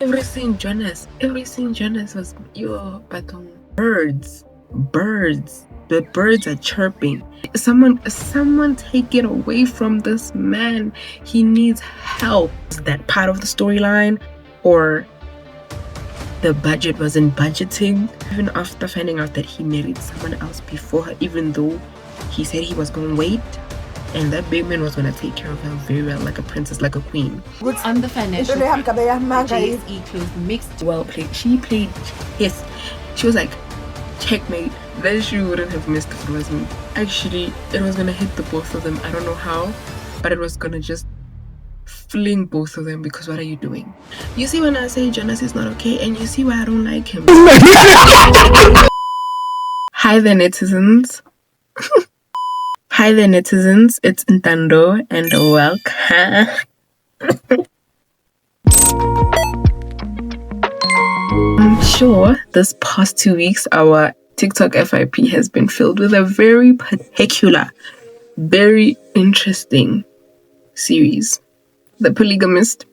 Everything Jonas was yo, but birds. The birds are chirping. Someone take it away from this man. He needs help. Is that part of the storyline? Or the budget wasn't budgeting? Even after finding out that he married someone else before her, even though he said he was going to wait, and that big man was going to take care of her very well, like a princess, like a queen. On the financial JSE closed mixed. Well played. She played, yes. She was like, checkmate. That she wouldn't have missed if it was me. Actually, it was going to hit the both of them. I don't know how, but it was going to just fling both of them, because what are you doing? You see when I say Jonasi is not okay, and you see why I don't like him. Hi there, netizens. Hi there, netizens. It's Ntando, and welcome. I'm sure this past 2 weeks, our TikTok FIP has been filled with a very particular, very interesting series. The Polygamist.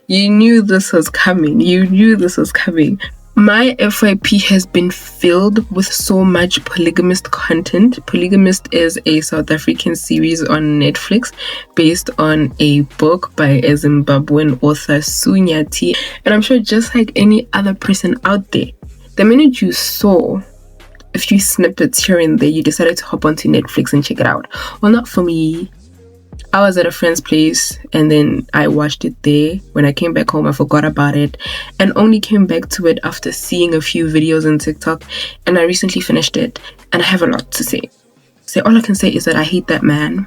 You knew this was coming. My FYP has been filled with so much Polygamist content. Polygamist is a South African series on Netflix based on a book by a Zimbabwean author, Sunyati. And I'm sure just like any other person out there, the minute you saw a few snippets here and there, you decided to hop onto Netflix and check it out. Well, not for me. I was at a friend's place and then I watched it there. When I came back home, I forgot about it and only came back to it after seeing a few videos on TikTok. And I recently finished it and I have a lot to say. So all I can say is that I hate that man.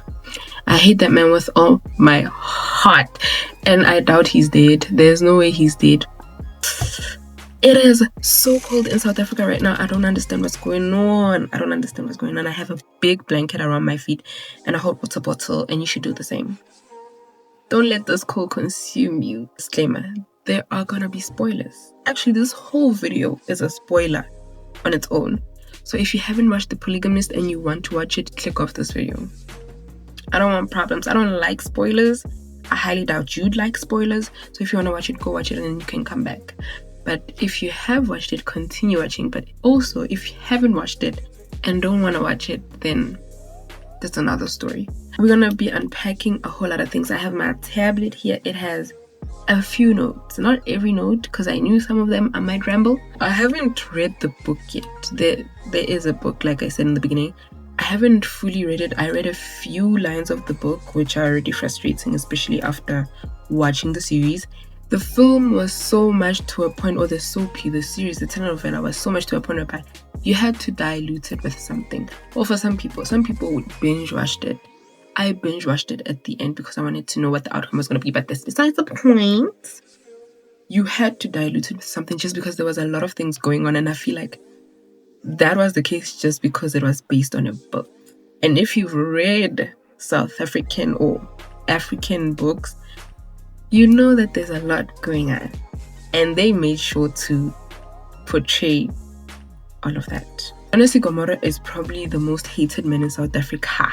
I hate that man with all my heart. And I doubt he's dead. There's no way he's dead. It is so cold in South Africa right now. I don't understand what's going on. I have a big blanket around my feet and a hot water bottle, and you should do the same. Don't let this cold consume you. Disclaimer, there are gonna be spoilers. Actually, this whole video is a spoiler on its own. So if you haven't watched The Polygamist and you want to watch it, click off this video. I don't want problems. I don't like spoilers. I highly doubt you'd like spoilers. So if you want to watch it, go watch it and then you can come back. But if you have watched it, continue watching. But also, if you haven't watched it and don't want to watch it, then that's another story. We're going to be unpacking a whole lot of things. I have my tablet here. It has a few notes. Not every note, because I knew some of them I might ramble. I haven't read the book yet. There is a book, like I said in the beginning. I haven't fully read it. I read a few lines of the book, which are already frustrating, especially after watching the series. The film was so much to a point, or the soapy, the series, the telenovela was so much to a point where you had to dilute it with something. Or for some people would binge watched it. I binge watched it at the end because I wanted to know what the outcome was going to be. But that's besides the point. You had to dilute it with something just because there was a lot of things going on. And I feel like that was the case just because it was based on a book. And if you've read South African or African books, you know that there's a lot going on, and they made sure to portray all of that. Jonasi Gomora is probably the most hated man in South Africa,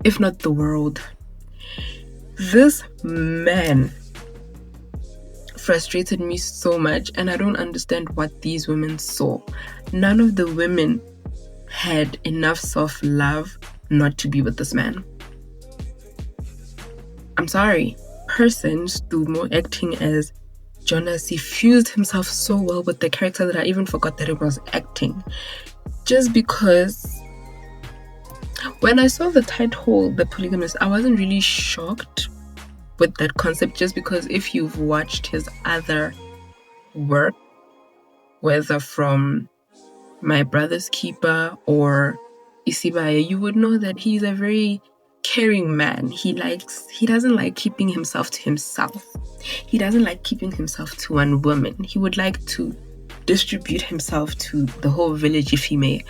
if not the world. This man frustrated me so much, and I don't understand what these women saw. None of the women had enough self-love not to be with this man. I'm sorry. Person Stumo acting as Jonasi fused himself so well with the character that I even forgot that it was acting. Just because when I saw the title, The Polygamist, I wasn't really shocked with that concept, just because if you've watched his other work, whether from My Brother's Keeper or Isibaya, you would know that he's a very caring man. He doesn't like keeping himself to himself. He doesn't like keeping himself to one woman. He would like to distribute himself to the whole village if he may.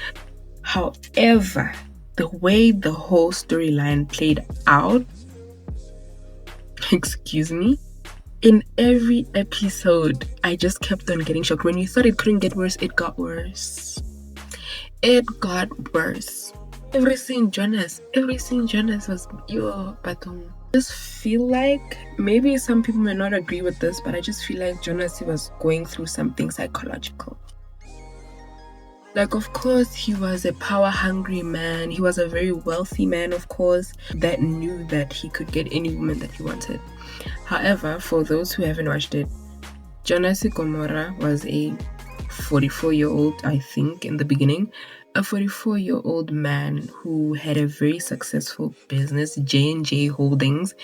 However, the way the whole storyline played out, in every episode, I just kept on getting shocked. When you thought it couldn't get worse, it got worse. Everything Jonas was yo, but I just feel like, maybe some people may not agree with this, but I just feel like Jonasi was going through something psychological. Like, of course, he was a power-hungry man. He was a very wealthy man, of course, that knew that he could get any woman that he wanted. However, for those who haven't watched it, Jonasi Gomorrah was a 44-year-old, I think, in the beginning. A 44-year-old man who had a very successful business, J&J Holdings,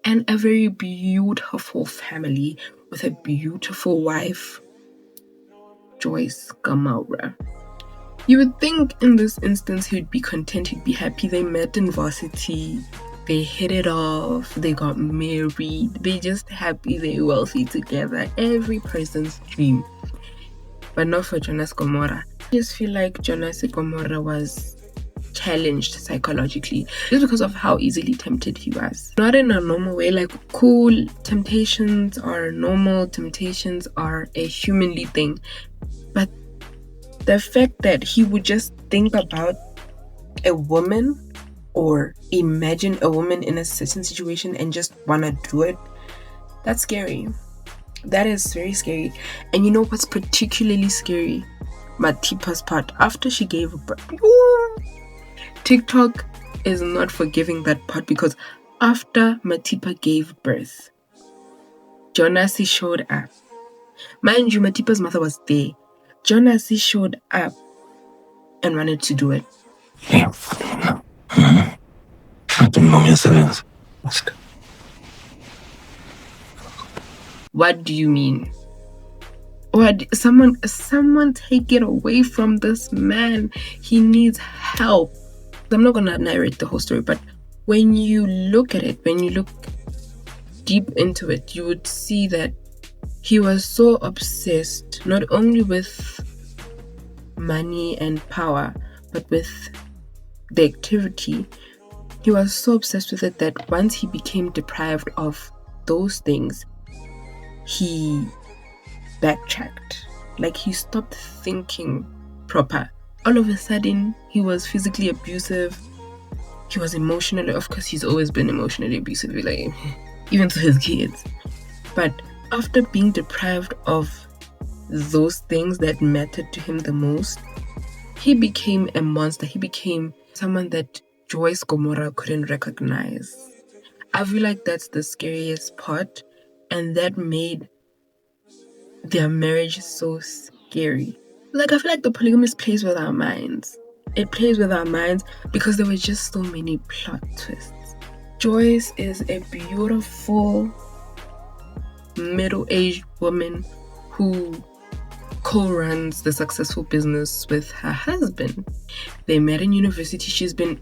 and a very beautiful family with a beautiful wife, Joyce Gomorrah. You would think in this instance he'd be content, he'd be happy. They met in varsity, they hit it off, they got married, they just happy, they're wealthy together. Every person's dream. But not for Jonasi Gomorrah. I just feel like Jonasi Gomorrah was challenged psychologically just because of how easily tempted he was. Not in a normal way, like cool temptations are normal, temptations are a humanly thing. But the fact that he would just think about a woman or imagine a woman in a certain situation and just want to do it, that's scary. That is very scary. And you know what's particularly scary? Matipa's part after she gave birth. TikTok is not forgiving that part, because after Matipa gave birth, Jonasi showed up. Mind you, Matipa's mother was there. Jonasi showed up and wanted to do it. What do you mean? What? Someone take it away from this man. He needs help. I'm not gonna narrate the whole story, but when you look at it, when you look deep into it, you would see that he was so obsessed not only with money and power, but with the activity. He was so obsessed with it that once he became deprived of those things, he backtracked. Like, he stopped thinking proper. All of a sudden, he was physically abusive. He was emotionally, of course, he's always been emotionally abusive, like, even to his kids. But after being deprived of those things that mattered to him the most, he became a monster. He became someone that Joyce Gomorrah couldn't recognize. I feel like that's the scariest part, and that made their marriage so scary. Like, I feel like The Polygamist plays with our minds. It plays with our minds because there were just so many plot twists. Joyce is a beautiful middle-aged woman who co-runs the successful business with her husband. They met in university. She's been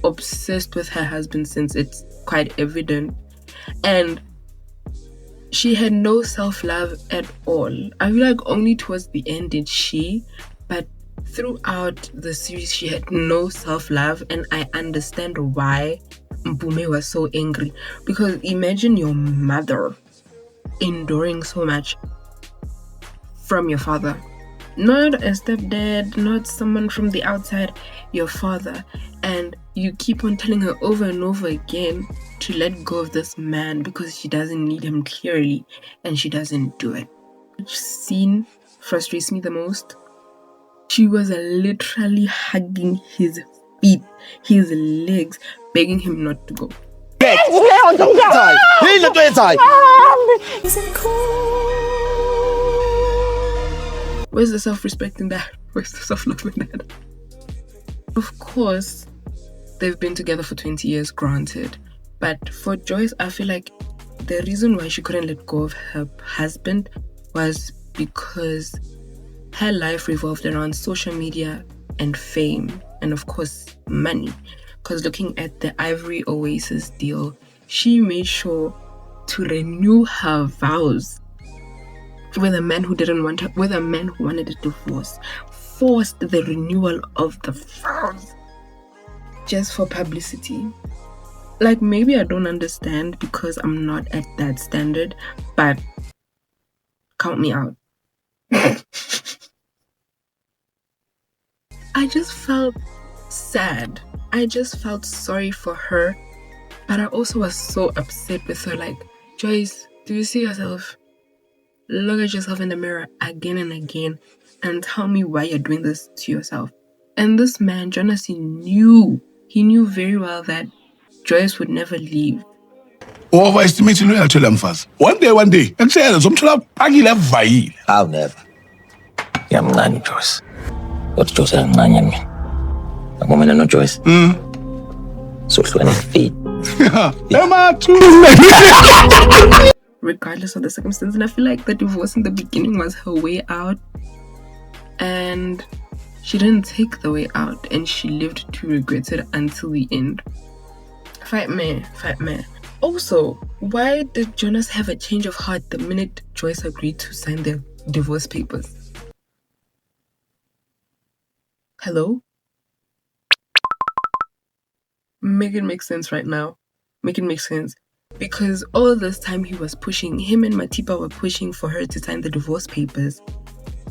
obsessed with her husband since it's quite evident. And she had no self-love at all. I feel like only towards the end did she, but throughout the series she had no self-love, and I understand why Mpume was so angry. Because imagine your mother enduring so much from your father. Not a stepdad, not someone from the outside, your father. And you keep on telling her over and over again to let go of this man because she doesn't need him, clearly, and she doesn't do it. Which scene frustrates me the most? She was literally hugging his feet, his legs, begging him not to go. Where's the self-respect in that? Where's the self-love in that? Of course, they've been together for 20 years, granted. But for Joyce, I feel like the reason why she couldn't let go of her husband was because her life revolved around social media and fame, and of course, money. Because looking at the Ivory Oasis deal, she made sure to renew her vows with a man who didn't want her, with a man who wanted a divorce, forced the renewal of the vows just for publicity. Like, maybe I don't understand because I'm not at that standard, but count me out. I just felt sad. I just felt sorry for her But I also was so upset with her. Like, Joyce, do you see yourself? Look at yourself in the mirror again and again and tell me why you're doing this to yourself. And this man, Jonasi, knew very well that Joyce would never leave. Overestimating loyalty mfazi. One day. Akushayela zomthola phakile avayile. I'll never. Ngiyamncane Joyce. Kodwa Joyce akancane mina. Akumele no Joyce. Sohlukane feet. Regardless of the circumstances, and I feel like the divorce in the beginning was her way out, and she didn't take the way out, and she lived to regret it until the end. Fight me. Also, why did Jonas have a change of heart the minute Joyce agreed to sign their divorce papers? Hello? Make it make sense right now. Make it make sense. Because all this time him and Matipa were pushing for her to sign the divorce papers.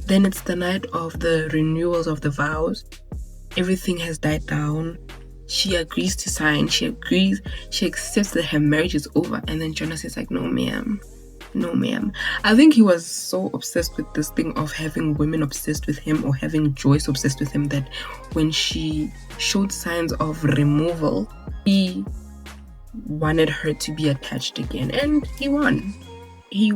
Then it's the night of the renewals of the vows. Everything has died down. She agrees to sign. She accepts that her marriage is over. And then Jonas is like, no ma'am. I think he was so obsessed with this thing of having women obsessed with him or having Joyce obsessed with him that when she showed signs of removal, he wanted her to be attached again. And he won. And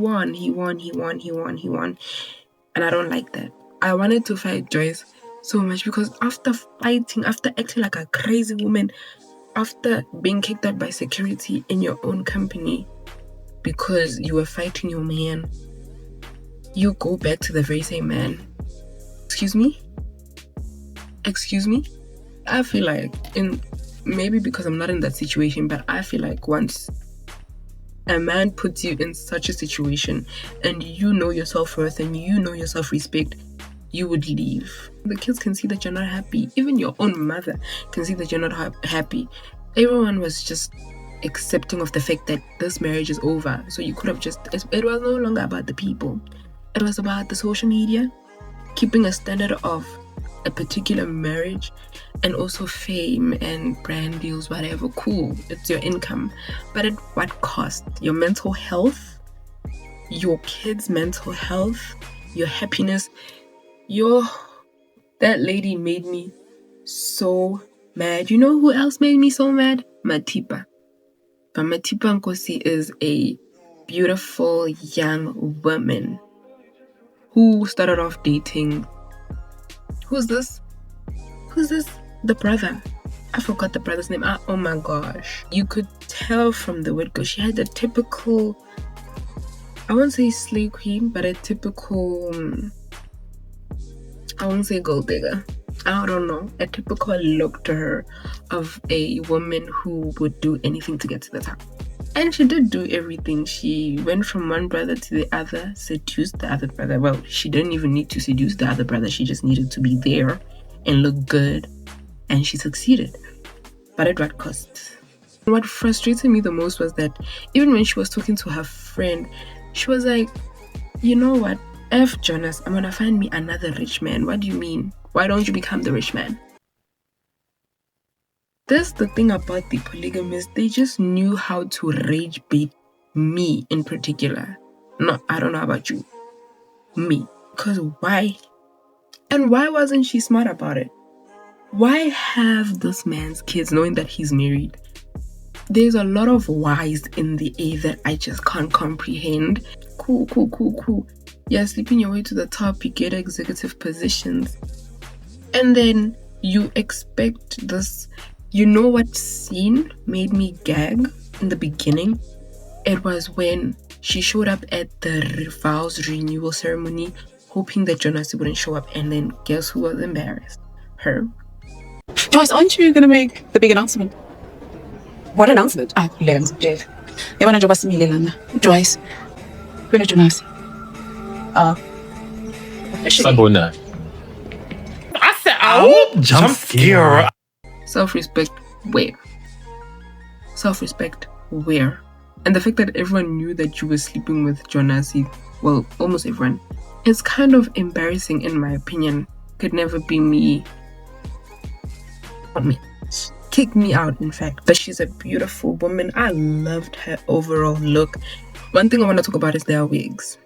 I don't like that. I wanted to fight Joyce so much because after fighting, after acting like a crazy woman, after being kicked out by security in your own company because you were fighting your man, you go back to the very same man. Excuse me? I feel like, maybe because I'm not in that situation, but I feel like once a man puts you in such a situation and you know your self-worth and you know your self-respect, you would leave. The kids can see that you're not happy. Even your own mother can see that you're not happy. Everyone was just accepting of the fact that this marriage is over. So you could have it was no longer about the people. It was about the social media, keeping a standard of a particular marriage, and also fame and brand deals, whatever. Cool, it's your income, but at what cost? Your mental health, your kids' mental health, your happiness. That lady made me so mad. You know who else made me so mad? Matipa. But Matipa Nkosi is a beautiful young woman who started off dating. Who's this? The brother. I forgot the brother's name. Oh my gosh. You could tell from the word go. She had a typical, I won't say slay queen, but a typical, I won't say gold digger. I don't know. A typical look to her of a woman who would do anything to get to the top. And she did do everything. She went from one brother to the other, seduced the other brother. Well, she didn't even need to seduce the other brother. She just needed to be there and look good. And she succeeded. But at what cost? What frustrated me the most was that even when she was talking to her friend, she was like, you know what? F Jonas, I'm going to find me another rich man. What do you mean? Why don't you become the rich man? That's the thing about the polygamists. They just knew how to rage bait me in particular. No, I don't know about you. Me. Because why? And why wasn't she smart about it? Why have this man's kids knowing that he's married? There's a lot of whys in the air that I just can't comprehend. Cool. You're sleeping your way to the top, you get executive positions. And then you expect this. You know what scene made me gag in the beginning? It was when she showed up at the vows renewal ceremony, hoping that Jonasi wouldn't show up, and then guess who was embarrassed? Her. Joyce, aren't you going to make the big announcement? What announcement? Joyce, where Jonasi? Sabona. I said, oh, jump scare. Self-respect where? Self-respect where? And the fact that everyone knew that you were sleeping with Jonasi, well, almost everyone, it's kind of embarrassing in my opinion. Could never be me. Not me. kicked me out, in fact. But she's a beautiful woman. I loved her overall look. One thing I want to talk about is their wigs.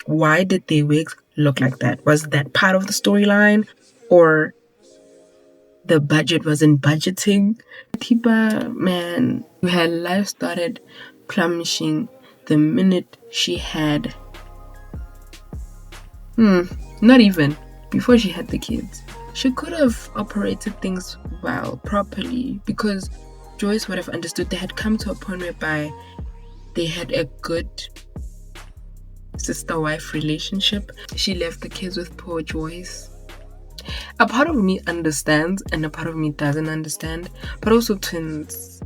Why did their wigs look like that? Was that part of the storyline? Or the budget wasn't budgeting? Tiba, man, her life started plummeting the minute she had... not even before she had the kids. She could have operated things well, properly, because Joyce would have understood they had come to a point whereby they had a good sister-wife relationship. She left the kids with poor Joyce. A part of me understands and a part of me doesn't understand, but also twins,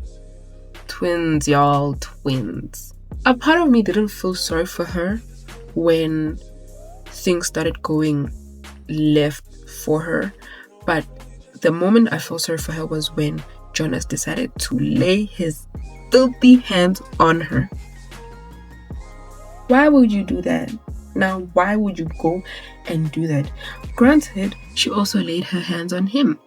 y'all, twins. A part of me didn't feel sorry for her when things started going left for her, but the moment I felt sorry for her was when Jonas decided to lay his filthy hands on her. Why would you do that? Now, why would you go and do that? Granted, she also laid her hands on him,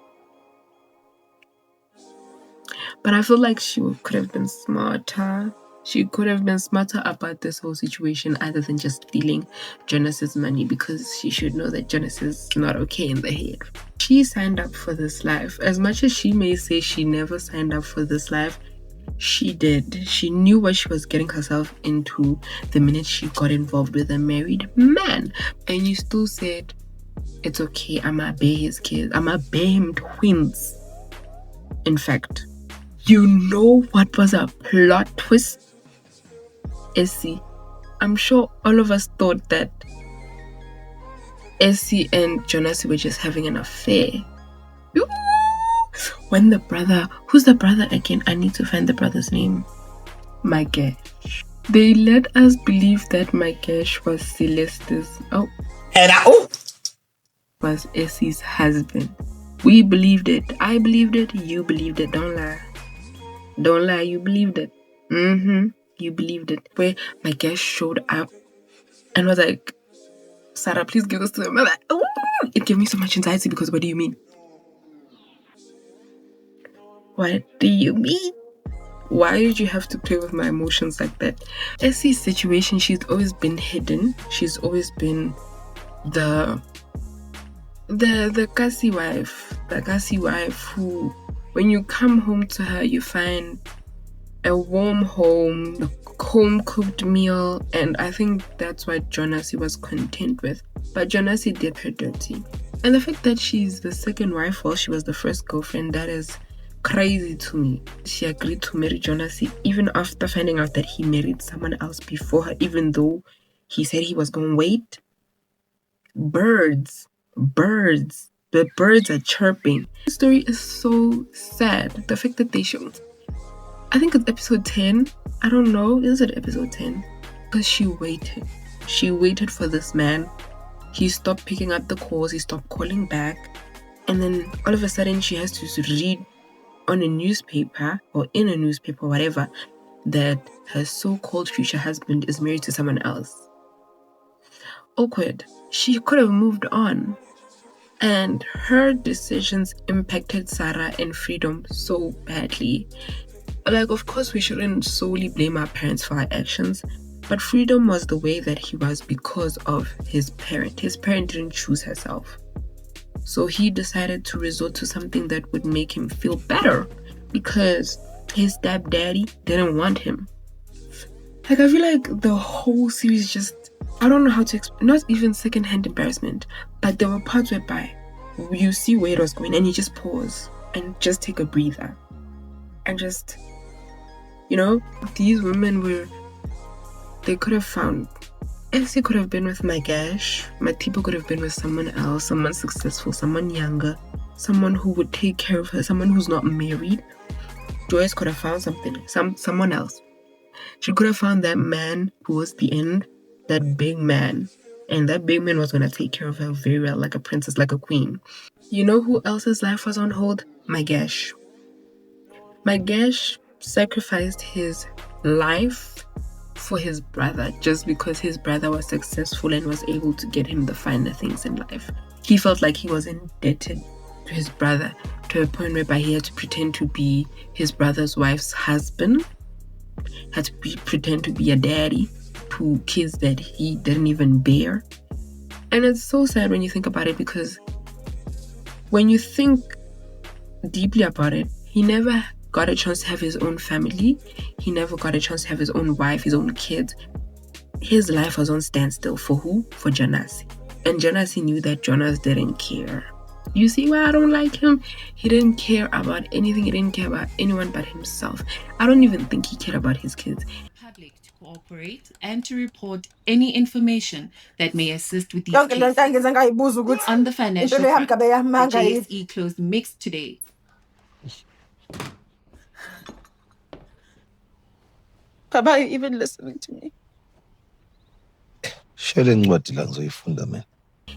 but I feel like she could have been smarter. She could have been smarter about this whole situation other than just stealing Jonas's money, because she should know that Jonas is not okay in the head. She signed up for this life. As much as she may say she never signed up for this life, she did. She knew what she was getting herself into the minute she got involved with a married man. And you still said, it's okay, I'ma bear his kids. I'ma bear him twins. In fact, you know what was a plot twist? Essie. I'm sure all of us thought that Essie and Jonasi were just having an affair. Ooh! When the brother, who's the brother again? I need to find the brother's name. Magesh. They let us believe that Magesh was Celeste's, was Essie's husband. We believed it. I believed it. You believed it. Don't lie. Don't lie. You believed it. You believed it. Where Magesh showed up and was like, Sarah, please give this to him. It gave me so much anxiety because what do you mean? What do you mean? Why did you have to play with my emotions like that? Essie's situation, she's always been hidden. She's always been the Kasi wife. The Kasi wife who, when you come home to her, you find a warm home, a home-cooked meal, and I think that's what Jonasi was content with. But Jonasi did her dirty. And the fact that she's the second wife while she was the first girlfriend, that is crazy to me. She agreed to marry Jonasi even after finding out that he married someone else before her, even though he said he was going to wait. Birds. The birds are chirping. The story is so sad. The fact that they showed, I think it's episode 10. I don't know. Is it episode 10? Because she waited. She waited for this man. He stopped picking up the calls. He stopped calling back. And then all of a sudden she has to read on a newspaper or in a newspaper, whatever, that her so-called future husband is married to someone else. Awkward. She could have moved on. And her decisions impacted Sarah and Freedom so badly. Like, of course, we shouldn't solely blame our parents for our actions, but Freedom was the way that he was because of his parent. His parent didn't choose herself. So he decided to resort to something that would make him feel better because his stepdaddy didn't want him. Like, I feel like the whole series just, I don't know how to explain, not even secondhand embarrassment, but there were parts whereby you see where it was going and you just pause and just take a breather and just, you know, these women they could have found, Essie could have been with Magesh, Matipo could have been with someone else, someone successful, someone younger, someone who would take care of her, someone who's not married. Joyce could have found someone else. She could have found that man who was the end, that big man. And that big man was going to take care of her very well, like a princess, like a queen. You know who else's life was on hold? Magesh. Magesh sacrificed his life for his brother just because his brother was successful and was able to get him the finer things in life. He felt like he was indebted to his brother to a point whereby he had to pretend to be his brother's wife's husband, had to pretend to be a daddy to kids that he didn't even bear. And it's so sad when you think about it, because when you think deeply about it, he never got a chance to have his own family. He never got a chance to have his own wife, his own kids. His life was on standstill. For who? For Jonasi. And Jonasi knew that Jonas didn't care. You see why I don't like him? He didn't care about anything. He didn't care about anyone but himself. I don't even think he cared about his kids. Public to cooperate and to report any information that may assist with these cases. On the financial front, the JSE closed mixed today. Baba, are you even listening to me?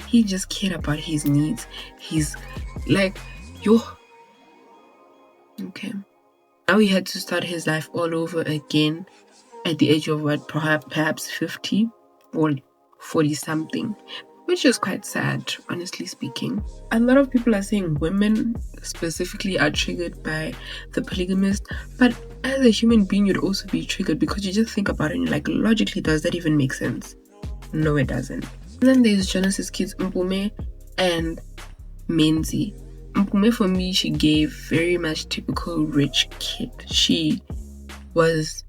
He just cared about his needs. He's like, yo. Okay. Now he had to start his life all over again at the age of what, perhaps 50 or 40 something, which is quite sad, honestly speaking. A lot of people are saying women specifically are triggered by the polygamist, but as a human being, you'd also be triggered, because you just think about it and you're like, logically, does that even make sense? No, it doesn't. And then there's Jonas's kids, Mpume and Menzi. Mpume, for me, she gave very much typical rich kid. She was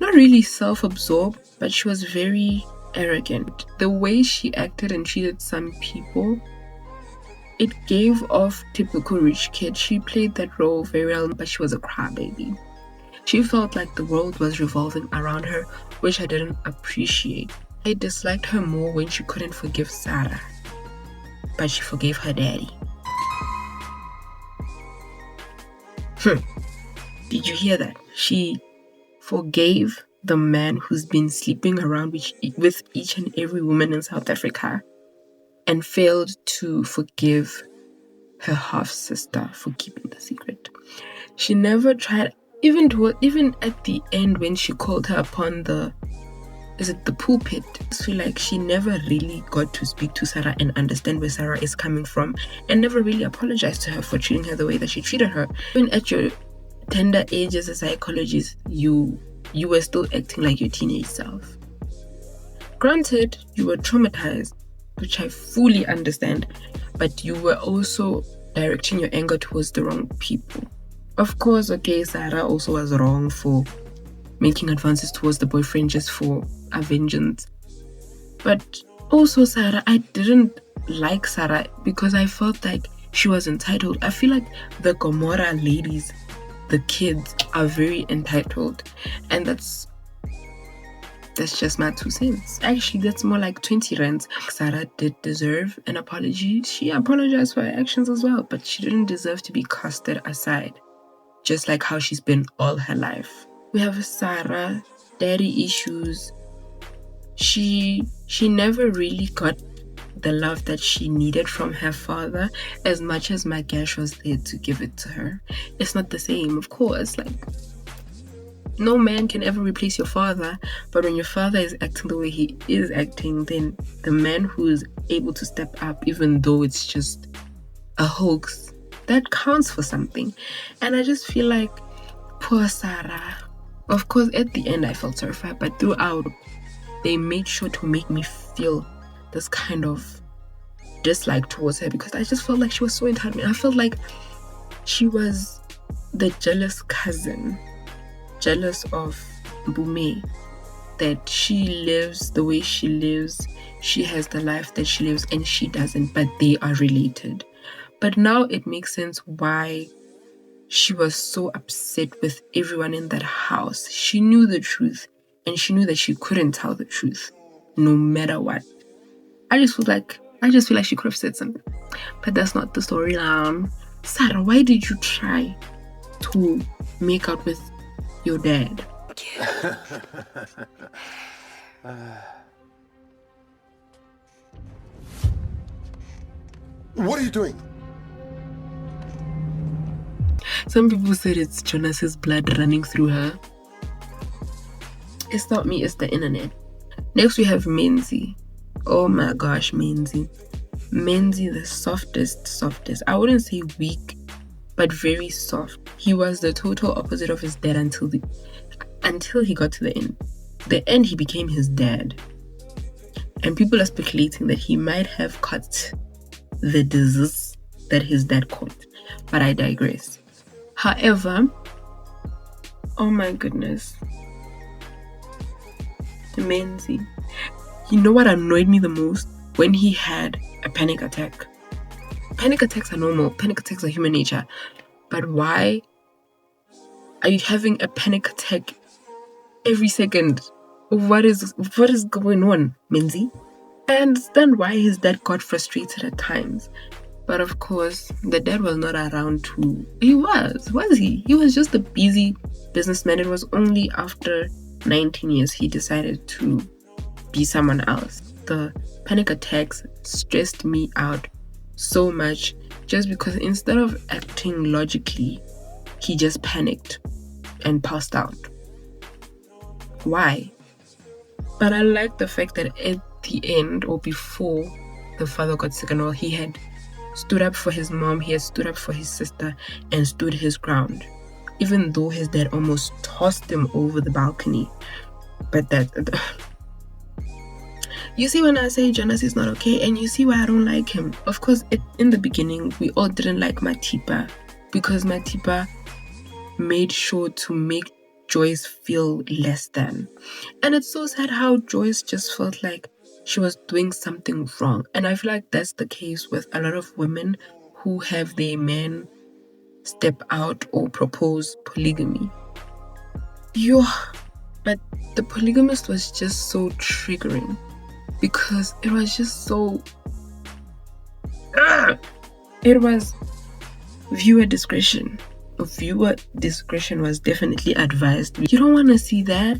not really self-absorbed, but she was very arrogant. The way she acted and treated some people, it gave off typical rich kid. She played that role very well, but she was a crybaby. She felt like the world was revolving around her, which I didn't appreciate. I disliked her more when she couldn't forgive Sarah, but she forgave her daddy. Did you hear that? She forgave the man who's been sleeping around with each and every woman in South Africa, and failed to forgive her half-sister for keeping the secret. She never tried, even at the end when she called her upon the pulpit. I feel like she never really got to speak to Sarah and understand where Sarah is coming from, and never really apologized to her for treating her the way that she treated her. Even at your tender age as a psychologist, you were still acting like your teenage self. Granted, you were traumatized, which I fully understand, but you were also directing your anger towards the wrong people. Of course, okay, Sarah also was wrong for making advances towards the boyfriend just for a vengeance. But also, Sarah, I didn't like Sarah because I felt like she was entitled. I feel like the Gomorrah ladies, the kids, are very entitled, and that's just my 2 cents. Actually, that's more like 20 rands. Sarah did deserve an apology. She apologized for her actions as well, but she didn't deserve to be casted aside, just like how she's been all her life. We have Sarah, daddy issues. She never really got the love that she needed from her father, as much as Magash was there to give it to her. It's not the same, of course. Like, no man can ever replace your father, but when your father is acting the way he is acting, then the man who is able to step up, even though it's just a hoax, that counts for something. And I just feel like poor Sarah. Of course, at the end I felt sorry for her, but throughout, they made sure to make me feel this kind of dislike towards her, because I just felt like she was so entitled. I felt like she was the jealous cousin, jealous of Mpume, that she lives the way she lives, she has the life that she lives, and she doesn't, but they are related. But now it makes sense why she was so upset with everyone in that house. She knew the truth, and she knew that she couldn't tell the truth, no matter what. I just feel like she could have said something, but that's not the storyline. Sarah, why did you try to make out with your dad? What are you doing? Some people said it's Jonas's blood running through her. It's not me, it's the internet. Next we have Menzi. Oh my gosh, Menzi. Menzi, the softest. I wouldn't say weak, but very soft. He was the total opposite of his dad until he got to the end. The end, he became his dad. And people are speculating that he might have caught the disease that his dad caught. But I digress. However, oh my goodness. Menzi. You know what annoyed me the most? When he had a panic attack. Panic attacks are normal. Panic attacks are human nature. But why are you having a panic attack every second? What is going on, Menzi? I understand why his dad got frustrated at times. But of course, the dad was not around to... He was he? He was just a busy businessman. It was only after 19 years he decided to be someone else. The panic attacks stressed me out so much just because instead of acting logically, he just panicked and passed out. Why? But I like the fact that at the end or before the father got sick and all, he had stood up for his mom, he had stood up for his sister and stood his ground. Even though his dad almost tossed him over the balcony. But that... You see when I say Jonasi is not okay, and you see why I don't like him. Of course, in the beginning, we all didn't like Matipa because Matipa made sure to make Joyce feel less than. And it's so sad how Joyce just felt like she was doing something wrong. And I feel like that's the case with a lot of women who have their men step out or propose polygamy. But the polygamist was just so triggering because it was just so... It was viewer discretion. Viewer discretion was definitely advised. You don't want to see that.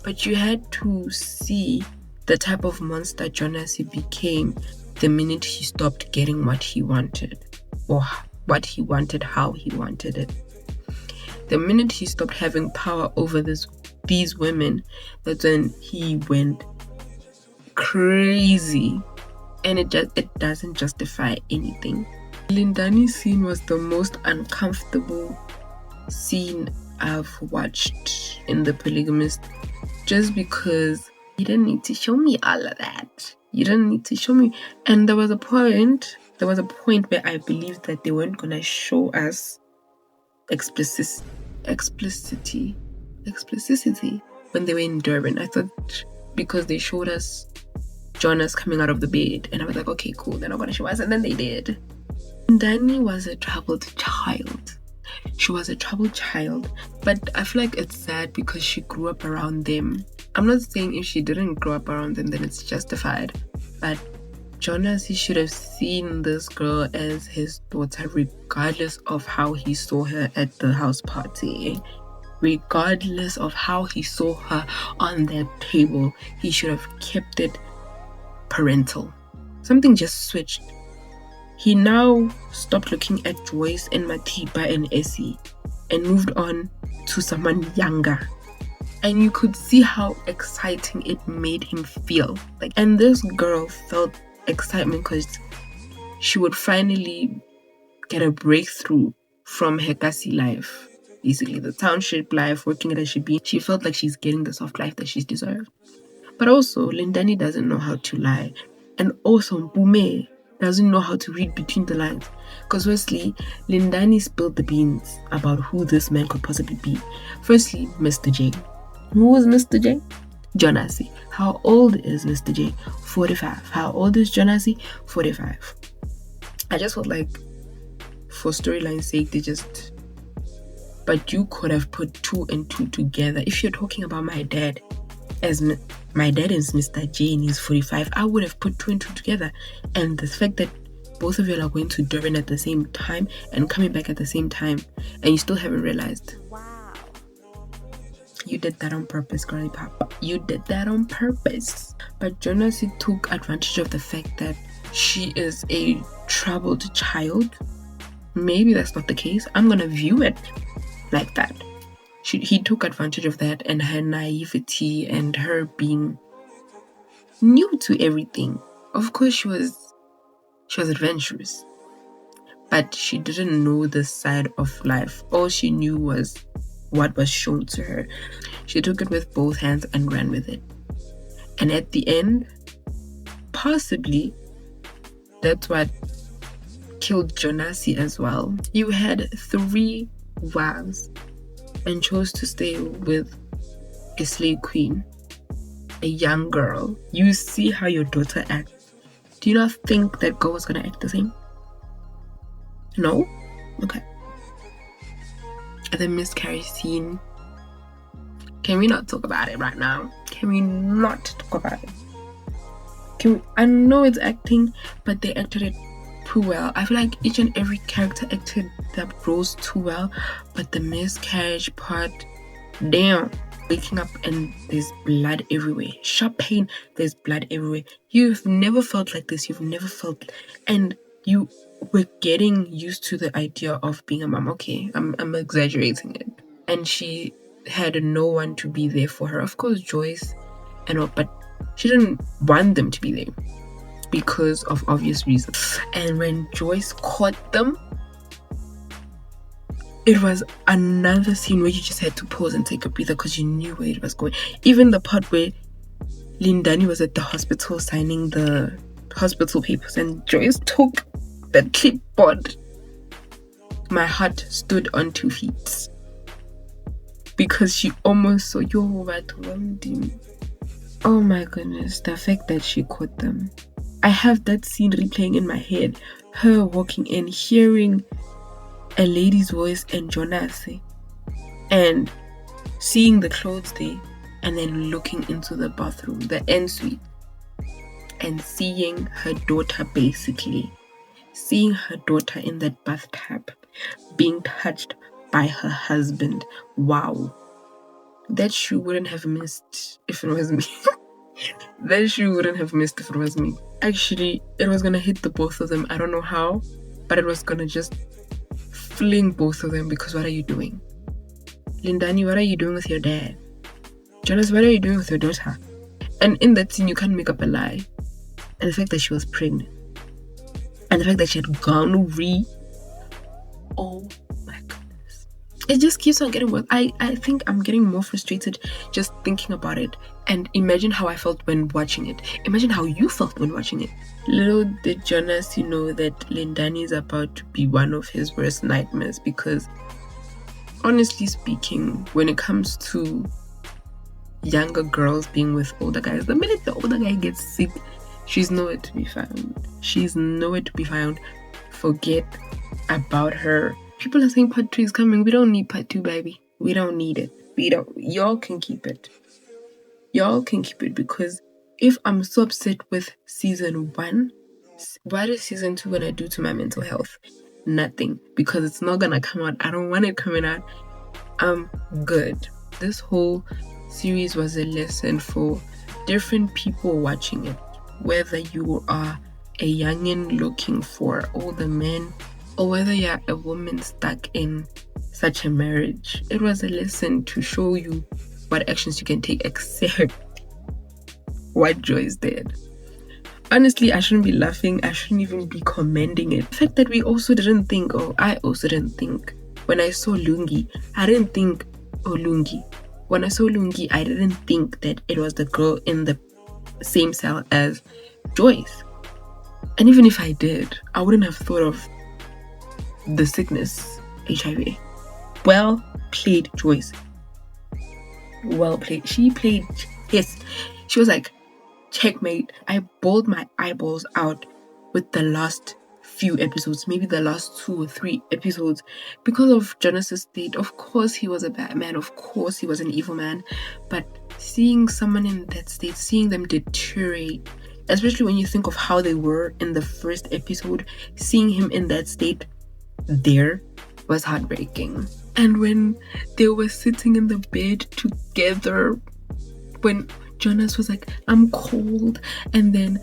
But you had to see the type of monster Jonasi became the minute he stopped getting what he wanted. Or what he wanted, how he wanted it. The minute he stopped having power over these women, that's when he went crazy. And it doesn't justify anything. Lindani's scene was the most uncomfortable scene I've watched in The Polygamist, just because you didn't need to show me all of that. You didn't need to show me. And there was a point where I believed that they weren't gonna show us explicitity when they were in Durban. I thought because they showed us Jonas coming out of the bed, and I was like, okay, cool, they're not gonna show us, and then they did. Dani was a troubled child. She was a troubled child, but I feel like it's sad because she grew up around them. I'm not saying if she didn't grow up around them, then it's justified. But Jonasi should have seen this girl as his daughter, regardless of how he saw her at the house party. Regardless of how he saw her on that table, he should have kept it parental. Something just switched. He now stopped looking at Joyce and Matipa and Essie and moved on to someone younger. And you could see how exciting it made him feel. And this girl felt excitement because she would finally get a breakthrough from her Kasi life. Basically, the township life, working at a shebeen. She felt like she's getting the soft life that she's deserved. But also, Lindani doesn't know how to lie. And also, Bume doesn't know how to read between the lines. Because firstly, Lindani spilled the beans about who this man could possibly be. Firstly, Mr. J. Who was Mr. J? Jonasi. How old is Mr. J? 45. How old is Jonasi? 45. I just felt like, for storyline's sake, but you could have put 2 and 2 together. If you're talking about my dad, as my dad is Mr. J and he's 45, I would have put 2 and 2 together. And the fact that both of you are going to Durban at the same time and coming back at the same time, and you still haven't realized. Wow. You did that on purpose, girly pop. You did that on purpose. But Jonasi took advantage of the fact that she is a troubled child. Maybe that's not the case. I'm gonna view it like that. He took advantage of that and her naivety and her being new to everything. Of course, she was adventurous, but she didn't know this side of life. All she knew was what was shown to her. She took it with both hands and ran with it. And at the end, possibly, that's what killed Jonasi as well. You had 3 wives and chose to stay with a slave queen, a young girl. You see how your daughter acts. Do you not think that girl was gonna act the same? No? Okay. The miscarriage scene. Can we not talk about it right now? Can we not talk about it? I know it's acting, but they acted it too well. I feel like each and every character acted their roles too well, but the miscarriage part, damn. Waking up and there's blood everywhere. Sharp pain, there's blood everywhere. You've never felt like this. You've never felt, and you were getting used to the idea of being a mom. Okay, I'm exaggerating it. And she had no one to be there for her. Of course, Joyce and all, but she didn't want them to be there because of obvious reasons. And when Joyce caught them, it was another scene where you just had to pause and take a breather because you knew where it was going. Even the part where Lindani was at the hospital signing the hospital papers and Joyce took the clipboard. My heart stood on 2 feet because she almost saw oh my goodness, the fact that she caught them. I have that scene replaying in my head, her walking in, hearing a lady's voice and Jonasi, and seeing the clothes there, and then looking into the bathroom, the ensuite, and seeing her daughter, basically seeing her daughter in that bathtub being touched by her husband. Wow, that shoe wouldn't have missed if it was me. That shoe wouldn't have missed if it was me. Actually, it was gonna hit the both of them. I don't know how, but it was gonna just fling both of them, because what are you doing? Lindani, what are you doing with your dad? Jonas, what are you doing with your daughter? And in that scene, you can't make up a lie. And the fact that she was pregnant, and the fact that she had gonorrhea, oh my goodness. It just keeps on getting worse. I think I'm getting more frustrated just thinking about it. And imagine how I felt when watching it. Imagine how you felt when watching it. Little did Jonas know that Lindani is about to be one of his worst nightmares, because honestly speaking, when it comes to younger girls being with older guys, the minute the older guy gets sick, she's nowhere to be found. She's nowhere to be found. Forget about her. People are saying part 2 is coming. We don't need part 2, baby. We don't need it. Y'all can keep it. Y'all can keep it, because if I'm so upset with season 1, what is season 2 gonna do to my mental health? Nothing, because it's not gonna come out. I don't want it coming out. I'm good. This whole series was a lesson for different people watching it, whether you are a youngin looking for older men, or whether you're a woman stuck in such a marriage. It was a lesson to show you what actions you can take, except what Joyce did. Honestly, I shouldn't be laughing. I shouldn't even be commending it. The fact that I also didn't think, when I saw Lungi, I didn't think, Lungi. When I saw Lungi, I didn't think that it was the girl in the same cell as Joyce. And even if I did, I wouldn't have thought of the sickness, HIV. Well played, Joyce. Well played. She played, yes. She was like, checkmate. I bawled my eyeballs out with the last few episodes, maybe the last 2 or 3 episodes, because of Jonas's state. Of course he was a bad man, of course he was an evil man, but seeing someone in that state, seeing them deteriorate, especially when you think of how they were in the first episode, seeing him in that state there was heartbreaking. And when they were sitting in the bed together, when Jonas was like, I'm cold, and then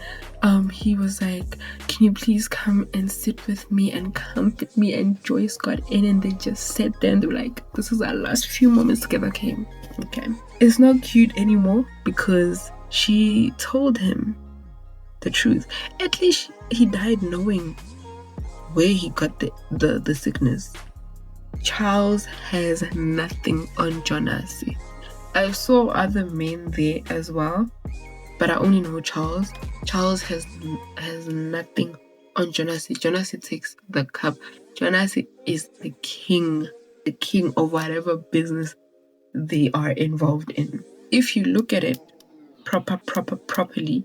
he was like, can you please come and sit with me and comfort me? And Joyce got in and they just sat there and they were like, this is our last few moments together. Okay. It's not cute anymore because she told him the truth. At least he died knowing where he got the sickness. Charles has nothing on Jonasi. I saw other men there as well, but I only know Charles. Charles has nothing on Jonasi. Jonasi takes the cup. Jonasi is the king of whatever business they are involved in. If you look at it properly,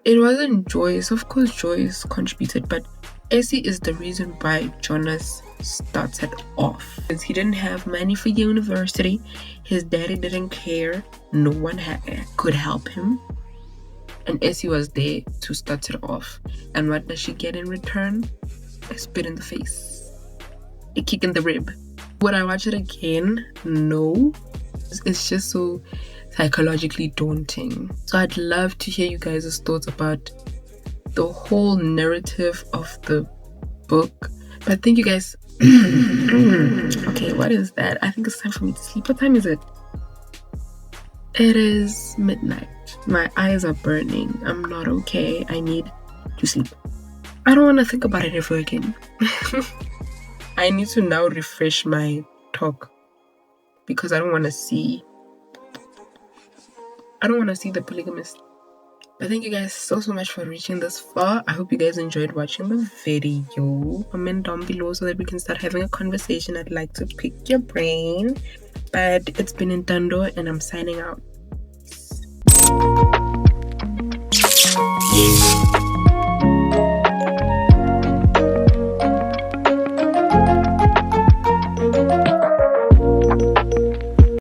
it wasn't Joyce. Of course, Joyce contributed, but Essie is the reason why Jonas started off. Because he didn't have money for university, his daddy didn't care, no one could help him, and Essie was there to start it off. And what does she get in return? A spit in the face, a kick in the rib. Would I watch it again? No. It's just so psychologically daunting. So I'd love to hear you guys' thoughts about the whole narrative of the book. But thank you guys. Okay, what is that? I think it's time for me to sleep. What time is it? It is midnight. My eyes are burning. I'm not okay. I need to sleep. I don't want to think about it ever again. I need to now refresh my talk because I don't want to see the polygamist. But thank you guys so much for reaching this far. I hope you guys enjoyed watching the video. Comment down below so that we can start having a conversation. I'd like to pick your brain. But it's been Intando and I'm signing out.